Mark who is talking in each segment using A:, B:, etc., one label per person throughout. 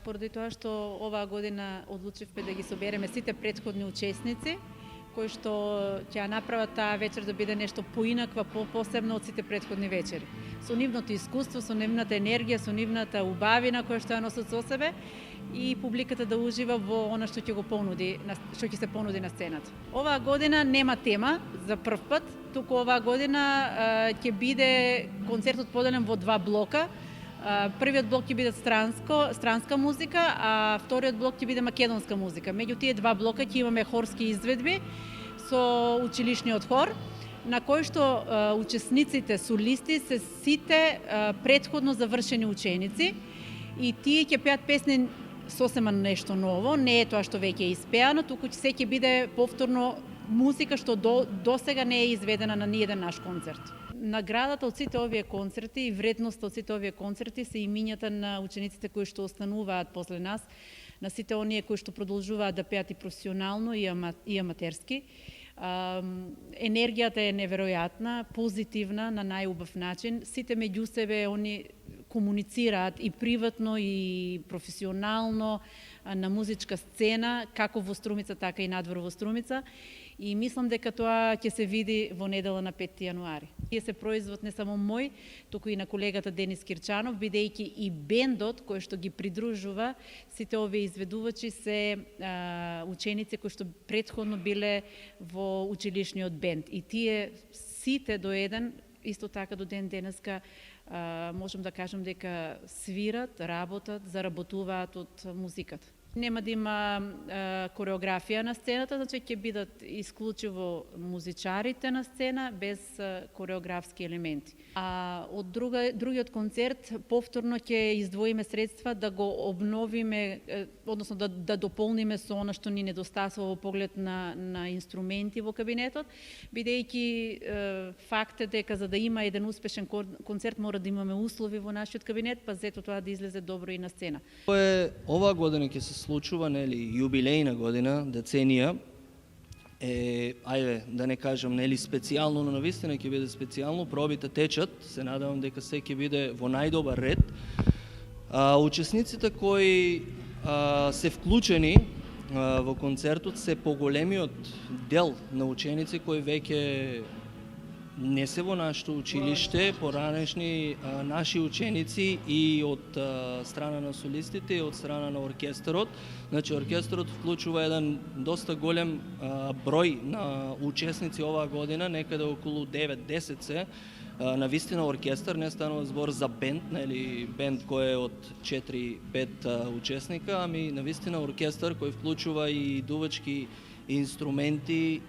A: Поради тоа што оваа година одлучивме да ги собереме сите претходни учесници, кои што ќе направат таа вечер да биде нешто поинаква, посебно од сите претходни вечери. Со нивното искуство, со нивната енергија, со нивната убавина која што ја носат со себе и публиката да ужива во она што ќе се понуди на сцената. Оваа година нема тема за прв пат, туку оваа година ќе биде концертот поделен во два блока. Првиот блок ќе биде странска музика, а вториот блок ќе биде македонска музика. Меѓу тие два блока ќе имаме хорски изведби со училишниот хор, на кој што учесниците, солисти се сите претходно завршени ученици и тие ќе пеат песни сосема нешто ново, не е тоа што веќе е испеано, туку се ќе биде повторно музика што до сега не е изведена на ниеден наш концерт. Наградата од сите овие концерти и вредноста од сите овие концерти се имињата на учениците кои што остануваат после нас, на сите оние кои што продолжуваат да пеат и професионално и аматерски. Енергијата е неверојатна, позитивна на најубав начин. Сите меѓу себе они комуницираат и приватно и професионално на музичка сцена, како во Струмица, така и надвор во Струмица. И мислам дека тоа ќе се види во недела на 5 јануари. Тие се производ не само мој, туку и на колегата Денис Кирчанов, бидејќи и бендот кој што ги придружува сите овие изведувачи се ученици кои што претходно биле во училишниот бенд. И тие сите до еден, исто така до ден денеска, можам да кажам дека свират, работат, заработуваат од музиката. Нема да има кореографија на сцената, значи ќе бидат исклучиво музичарите на сцена без кореографски елементи. А од другиот концерт повторно ќе издвоиме средства да го обновиме, односно да дополниме со она што ни недостасува во поглед на инструменти во кабинетот, бидејќи факт е дека за да има еден успешен концерт мора да имаме услови во нашиот кабинет, па зето тоа да излезе добро и на сцена.
B: Ова година ќе се случува, нели, јубилејна година, деценија, ајде да не кажам, нели, специјално, но навистина ќе биде специјално, пробите течат, се надевам дека се ќе биде во најдобар ред. Учесниците кои се вклучени во концертот се поголемиот дел на ученици кои веќе не се во нашето училиште, поранешни наши ученици и од страна на солистите и од страна на оркестарот. Значи, оркестарот вклучува еден доста голем број на учесници оваа година, некаде околу 9-10 се. Навистина оркестар, не станува збор за бенд, нели, бенд кој е од 4-5 учесника, ами навистина оркестар кој вклучува и дувачки инструменти,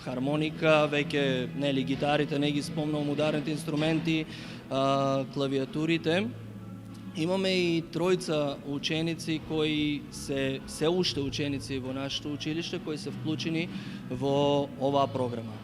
B: хармоника, веќе, нели, гитарите, не ги спомнувам, ударните инструменти, клавиатурите. Имаме и тројца ученици кои се уште ученици во нашето училиште, кои се вклучени во оваа програма.